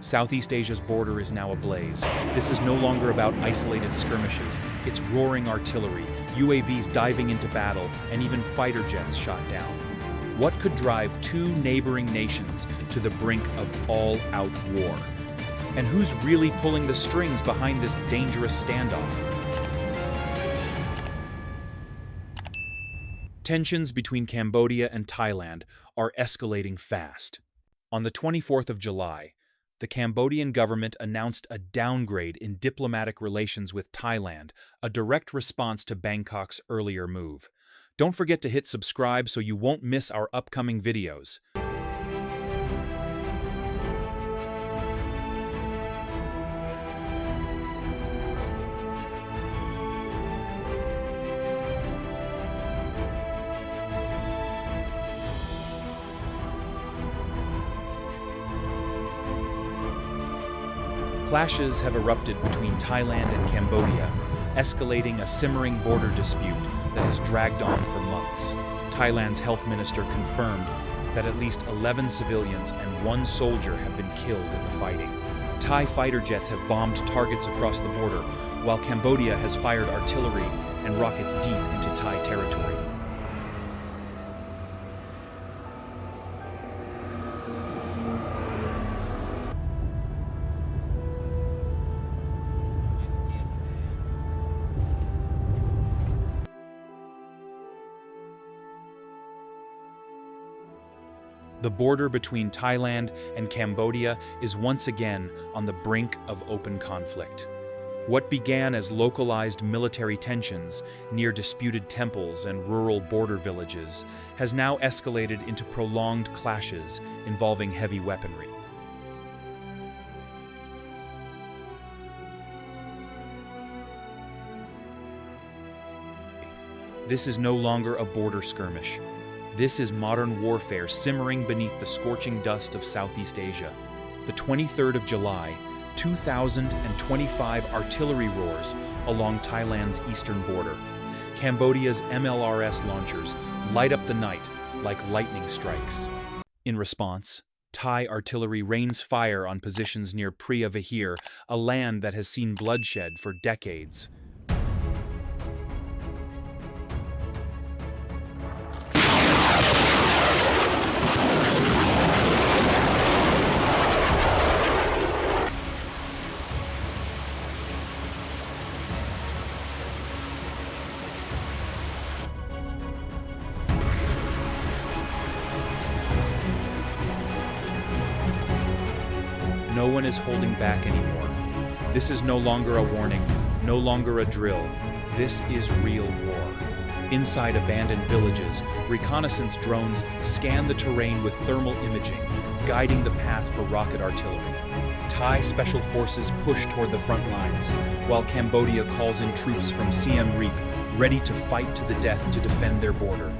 Southeast Asia's border is now ablaze. This is no longer about isolated skirmishes. It's roaring artillery, UAVs diving into battle, and even fighter jets shot down. What could drive two neighboring nations to the brink of all-out war? And who's really pulling the strings behind this dangerous standoff? Tensions between Cambodia and Thailand are escalating fast. On the 24th of July, the Cambodian government announced a downgrade in diplomatic relations with Thailand, a direct response to Bangkok's earlier move. Don't forget to hit subscribe so you won't miss our upcoming videos. Clashes have erupted between Thailand and Cambodia, escalating a simmering border dispute that has dragged on for months. Thailand's health minister confirmed that at least 11 civilians and 1 soldier have been killed in the fighting. Thai fighter jets have bombed targets across the border, while Cambodia has fired artillery and rockets deep into Thai territory. The border between Thailand and Cambodia is once again on the brink of open conflict. What began as localized military tensions near disputed temples and rural border villages has now escalated into prolonged clashes involving heavy weaponry. This is no longer a border skirmish. This is modern warfare simmering beneath the scorching dust of Southeast Asia. The 23rd of July, 2,025 artillery roars along Thailand's eastern border. Cambodia's MLRS launchers light up the night like lightning strikes. In response, Thai artillery rains fire on positions near Pria Vihir, a land that has seen bloodshed for decades. No one is holding back anymore. This is no longer a warning, no longer a drill. This is real war. Inside abandoned villages, reconnaissance drones scan the terrain with thermal imaging, guiding the path for rocket artillery. Thai special forces push toward the front lines, while Cambodia calls in troops from Siem Reap, ready to fight to the death to defend their border.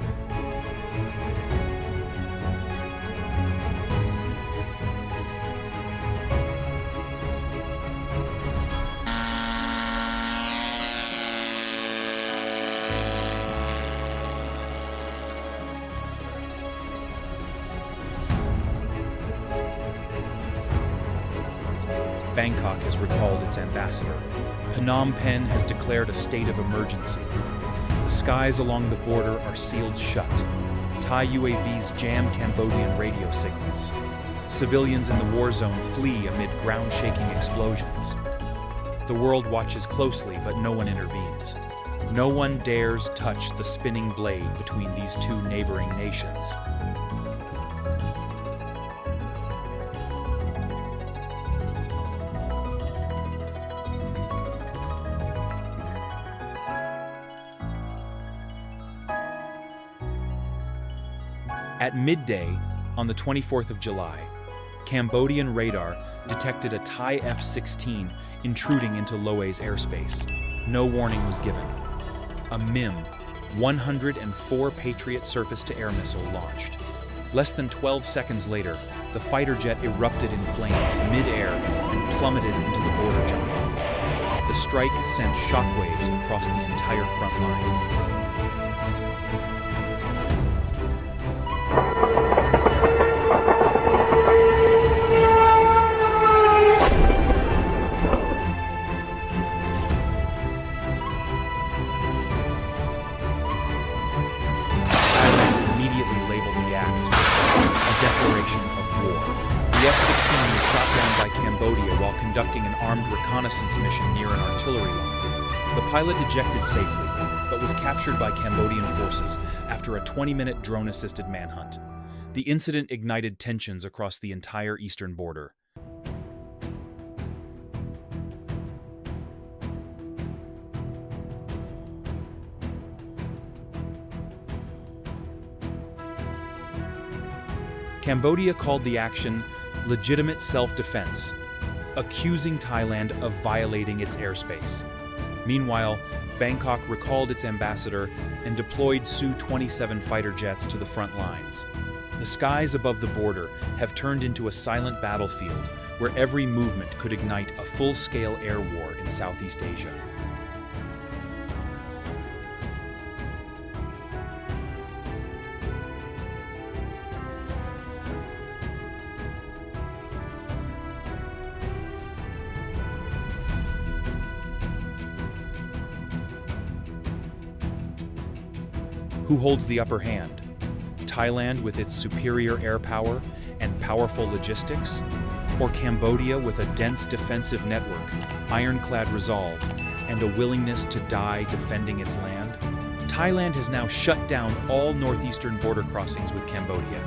Bangkok has recalled its ambassador. Phnom Penh has declared a state of emergency. The skies along the border are sealed shut. Thai UAVs jam Cambodian radio signals. Civilians in the war zone flee amid ground-shaking explosions. The world watches closely, but no one intervenes. No one dares touch the spinning blade between these two neighboring nations. At midday, on the 24th of July, Cambodian radar detected a Thai F-16 intruding into Loe's airspace. No warning was given. A MIM-104 Patriot surface-to-air missile launched. Less than 12 seconds later, the fighter jet erupted in flames mid-air and plummeted into the border jungle. The strike sent shockwaves across the entire front line. The F-16 was shot down by Cambodia while conducting an armed reconnaissance mission near an artillery line. The pilot ejected safely, but was captured by Cambodian forces after a 20-minute drone-assisted manhunt. The incident ignited tensions across the entire eastern border. Cambodia called the action legitimate self-defense, accusing Thailand of violating its airspace. Meanwhile, Bangkok recalled its ambassador and deployed Su-27 fighter jets to the front lines. The skies above the border have turned into a silent battlefield where every movement could ignite a full-scale air war in Southeast Asia. Who holds the upper hand? Thailand with its superior air power and powerful logistics? Or Cambodia with a dense defensive network, ironclad resolve, and a willingness to die defending its land? Thailand has now shut down all northeastern border crossings with Cambodia.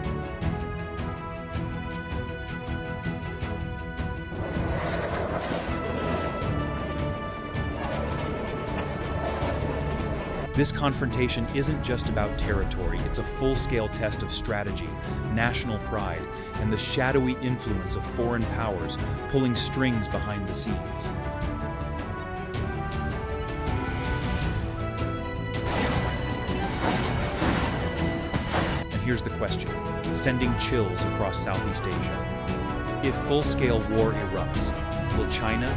This confrontation isn't just about territory, it's a full-scale test of strategy, national pride, and the shadowy influence of foreign powers pulling strings behind the scenes. And here's the question, sending chills across Southeast Asia. If full-scale war erupts, will China,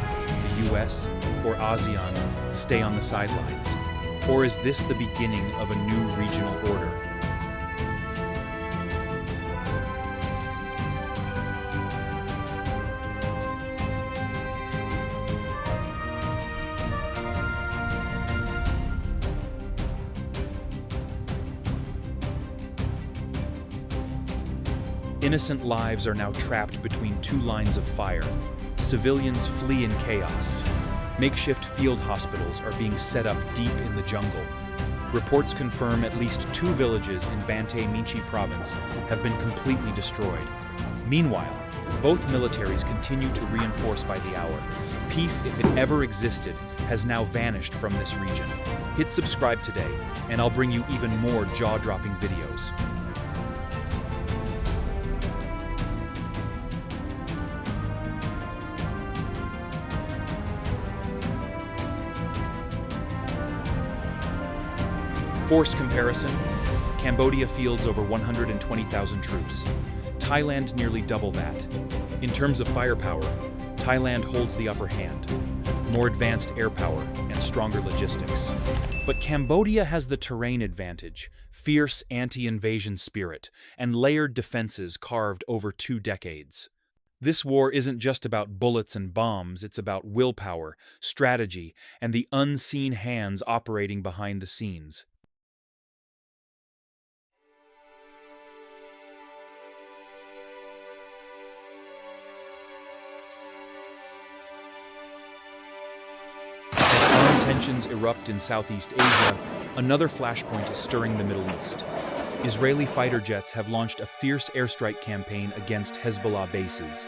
the US, or ASEAN stay on the sidelines? Or is this the beginning of a new regional order? Innocent lives are now trapped between two lines of fire. Civilians flee in chaos. Makeshift field hospitals are being set up deep in the jungle. Reports confirm at least 2 villages in Banteay Meanchey province have been completely destroyed. Meanwhile, both militaries continue to reinforce by the hour. Peace, if it ever existed, has now vanished from this region. Hit subscribe today, and I'll bring you even more jaw-dropping videos. Force comparison, Cambodia fields over 120,000 troops. Thailand nearly double that. In terms of firepower, Thailand holds the upper hand, more advanced air power and stronger logistics. But Cambodia has the terrain advantage, fierce anti-invasion spirit, and layered defenses carved over 2 decades. This war isn't just about bullets and bombs, it's about willpower, strategy, and the unseen hands operating behind the scenes. Tensions erupt in Southeast Asia, another flashpoint is stirring the Middle East. Israeli fighter jets have launched a fierce airstrike campaign against Hezbollah bases.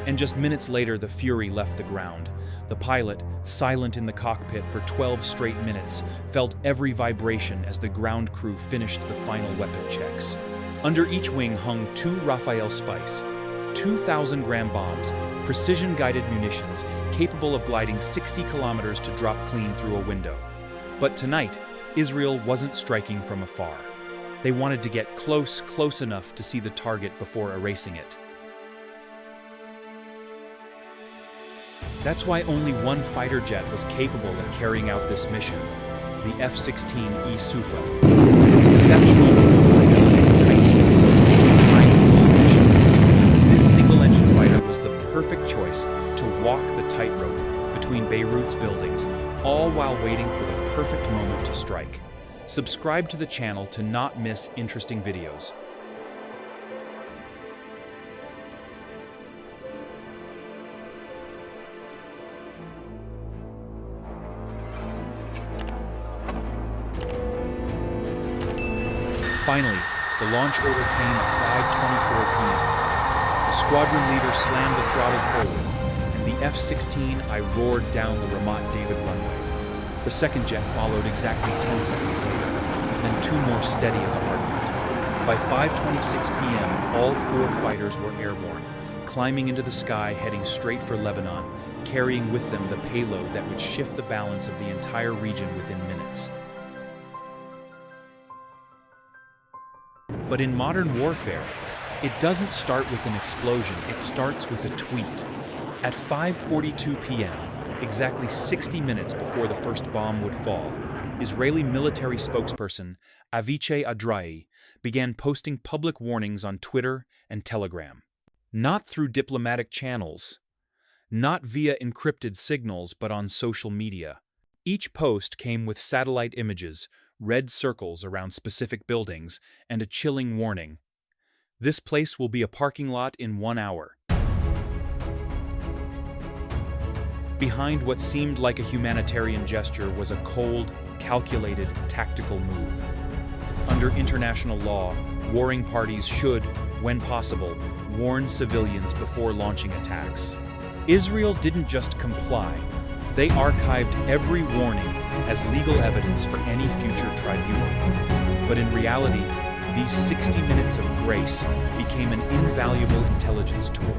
And just minutes later, the Fury left the ground. The pilot, silent in the cockpit for 12 straight minutes, felt every vibration as the ground crew finished the final weapon checks. Under each wing hung 2 Raphael Spice, 2,000-gram bombs, precision-guided munitions capable of gliding 60 kilometers to drop clean through a window. But tonight, Israel wasn't striking from afar. They wanted to get close enough to see the target before erasing it. That's why only one fighter jet was capable of carrying out this mission, the F-16E Sufa. With its exceptional maneuverability in tight spaces and high fuel efficiency, this single-engine fighter was the perfect choice to walk the tightrope between Beirut's buildings, all while waiting for the perfect moment to strike. Subscribe to the channel to not miss interesting videos. Finally, the launch order came at 5:24 p.m. The squadron leader slammed the throttle forward, and the F-16I roared down the Ramat David runway. The second jet followed exactly 10 seconds later, then two more steady as a heartbeat. By 5:26 p.m., all four fighters were airborne, climbing into the sky, heading straight for Lebanon, carrying with them the payload that would shift the balance of the entire region within minutes. But in modern warfare, it doesn't start with an explosion, it starts with a tweet. At 5:42 p.m., exactly 60 minutes before the first bomb would fall, Israeli military spokesperson Avichai Adrai began posting public warnings on Twitter and Telegram. Not through diplomatic channels, not via encrypted signals, but on social media. Each post came with satellite images, red circles around specific buildings, and a chilling warning. This place will be a parking lot in 1 hour. Behind what seemed like a humanitarian gesture was a cold, calculated, tactical move. Under international law, warring parties should, when possible, warn civilians before launching attacks. Israel didn't just comply. They archived every warning as legal evidence for any future tribunal. But in reality, these 60 minutes of grace became an invaluable intelligence tool.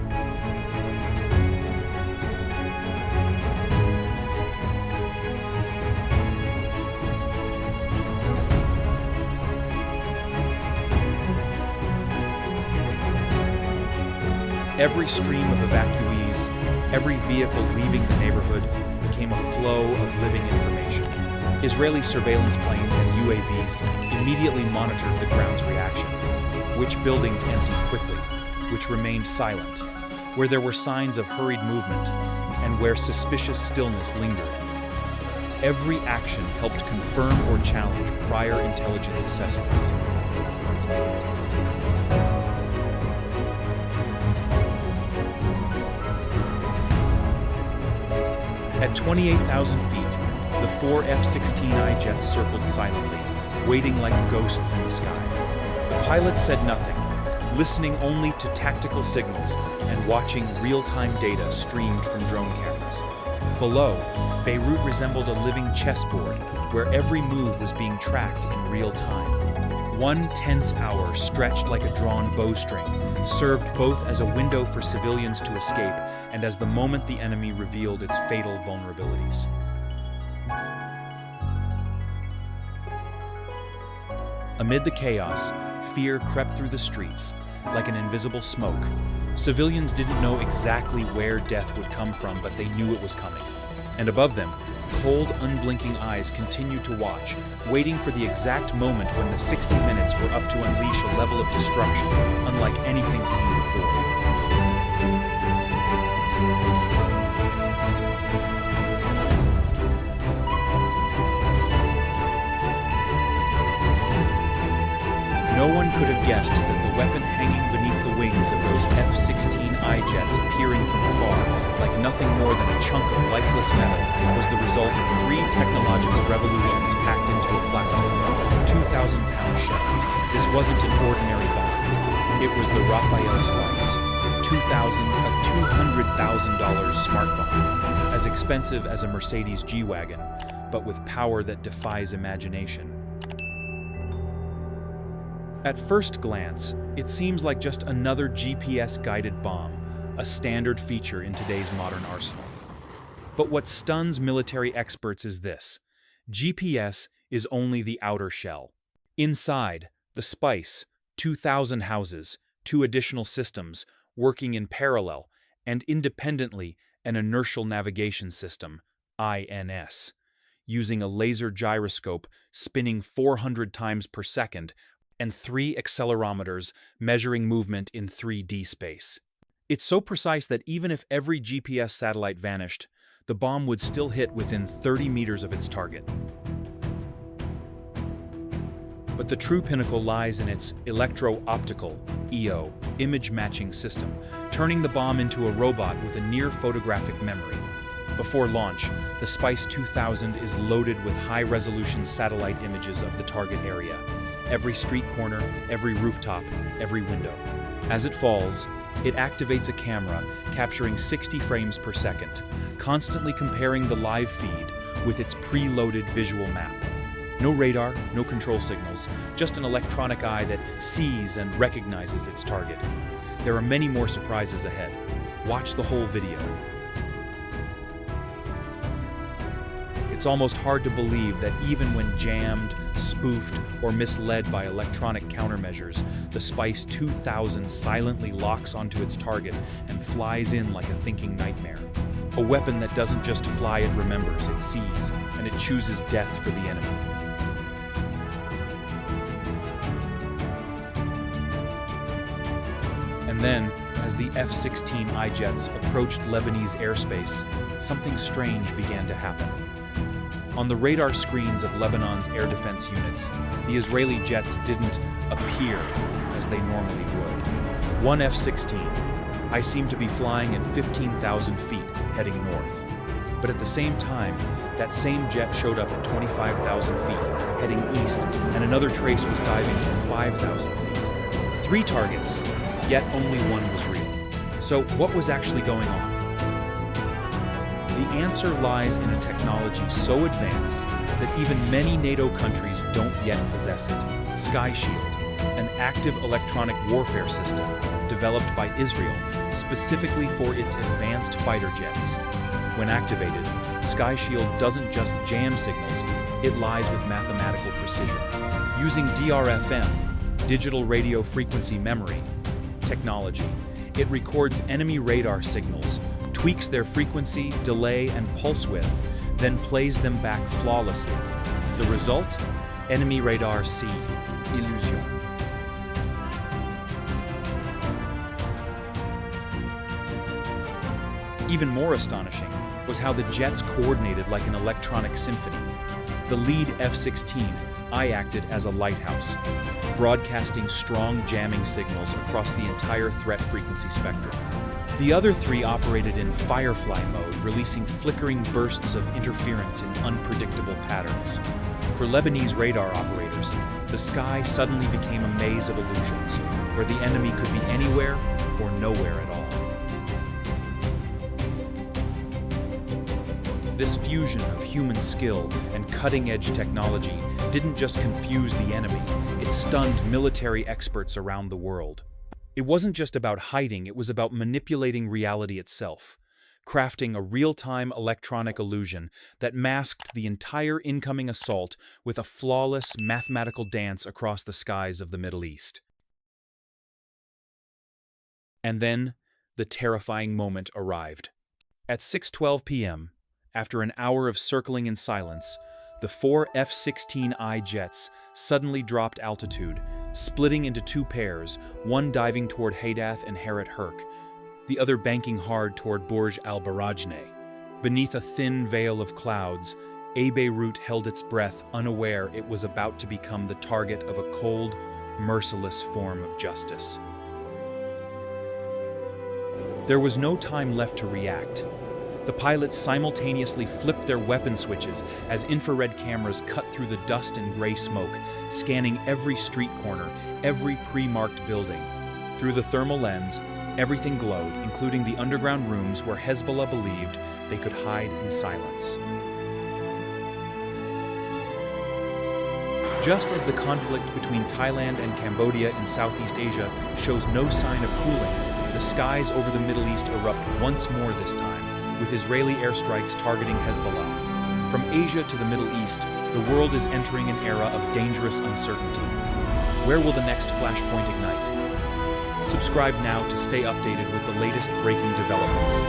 Every stream of evacuees, every vehicle leaving the neighborhood, became a flow of living information. Israeli surveillance planes and UAVs immediately monitored the ground's reaction. Which buildings emptied quickly, which remained silent, where there were signs of hurried movement, and where suspicious stillness lingered. Every action helped confirm or challenge prior intelligence assessments. At 28,000 feet, the four F-16I jets circled silently, waiting like ghosts in the sky. The pilots said nothing, listening only to tactical signals and watching real-time data streamed from drone cameras. Below, Beirut resembled a living chessboard where every move was being tracked in real time. One tense hour, stretched like a drawn bowstring, served both as a window for civilians to escape and as the moment the enemy revealed its fatal vulnerabilities. Amid the chaos, fear crept through the streets like an invisible smoke. Civilians didn't know exactly where death would come from, but they knew it was coming. And above them, cold, unblinking eyes continued to watch, waiting for the exact moment when the 60 minutes were up to unleash a level of destruction unlike anything seen before. No one could have guessed that the weapon hanging beneath the wings of those F-16I jets appearing from afar, like nothing more than a chunk of lifeless metal, was the result of 3 technological revolutions packed into a plastic, 2,000-pound shell. This wasn't an ordinary bomb. It was the Raphael Spice, a $200,000 smart bomb, as expensive as a Mercedes G-Wagon, but with power that defies imagination. At first glance, it seems like just another GPS-guided bomb, a standard feature in today's modern arsenal. But what stuns military experts is this: GPS is only the outer shell. Inside, the Spice, 2,000 houses, 2 additional systems, working in parallel, and independently an inertial navigation system, INS, using a laser gyroscope spinning 400 times per second, and 3 accelerometers measuring movement in 3D space. It's so precise that even if every GPS satellite vanished, the bomb would still hit within 30 meters of its target. But the true pinnacle lies in its electro-optical (EO) image matching system, turning the bomb into a robot with a near photographic memory. Before launch, the Spice 2000 is loaded with high-resolution satellite images of the target area, every street corner, every rooftop, every window. As it falls, it activates a camera capturing 60 frames per second, constantly comparing the live feed with its preloaded visual map. No radar, no control signals, just an electronic eye that sees and recognizes its target. There are many more surprises ahead. Watch the whole video. It's almost hard to believe that even when jammed, spoofed, or misled by electronic countermeasures, the Spice 2000 silently locks onto its target and flies in like a thinking nightmare. A weapon that doesn't just fly, it remembers, it sees, and it chooses death for the enemy. And then, as the F-16I jets approached Lebanese airspace, something strange began to happen. On the radar screens of Lebanon's air defense units, the Israeli jets didn't appear as they normally would. One F-16, I seemed to be flying at 15,000 feet, heading north. But at the same time, that same jet showed up at 25,000 feet, heading east, and another trace was diving from 5,000 feet. 3 targets, yet only one was real. So what was actually going on? The answer lies in a technology so advanced that even many NATO countries don't yet possess it. Sky Shield, an active electronic warfare system developed by Israel specifically for its advanced fighter jets. When activated, Sky Shield doesn't just jam signals, it lies with mathematical precision. Using DRFM, digital radio frequency memory, technology, it records enemy radar signals, tweaks their frequency, delay, and pulse width, then plays them back flawlessly. The result? Enemy radar C. Illusion. Even more astonishing was how the jets coordinated like an electronic symphony. The lead F-16I acted as a lighthouse, broadcasting strong jamming signals across the entire threat frequency spectrum. The other 3 operated in firefly mode, releasing flickering bursts of interference in unpredictable patterns. For Lebanese radar operators, the sky suddenly became a maze of illusions, where the enemy could be anywhere or nowhere at all. This fusion of human skill and cutting-edge technology didn't just confuse the enemy, it stunned military experts around the world. It wasn't just about hiding, it was about manipulating reality itself, crafting a real-time electronic illusion that masked the entire incoming assault with a flawless mathematical dance across the skies of the Middle East. And then, the terrifying moment arrived. At 6:12 p.m., after an hour of circling in silence, the 4 F-16I jets suddenly dropped altitude, splitting into 2 pairs, one diving toward Hadath and Harat Herk, the other banking hard toward Burj al-Barajneh. Beneath a thin veil of clouds, Beirut held its breath, unaware it was about to become the target of a cold, merciless form of justice. There was no time left to react. The pilots simultaneously flipped their weapon switches as infrared cameras cut through the dust and gray smoke, scanning every street corner, every pre-marked building. Through the thermal lens, everything glowed, including the underground rooms where Hezbollah believed they could hide in silence. Just as the conflict between Thailand and Cambodia in Southeast Asia shows no sign of cooling, the skies over the Middle East erupt once more this time, with Israeli airstrikes targeting Hezbollah. From Asia to the Middle East, the world is entering an era of dangerous uncertainty. Where will the next flashpoint ignite? Subscribe now to stay updated with the latest breaking developments.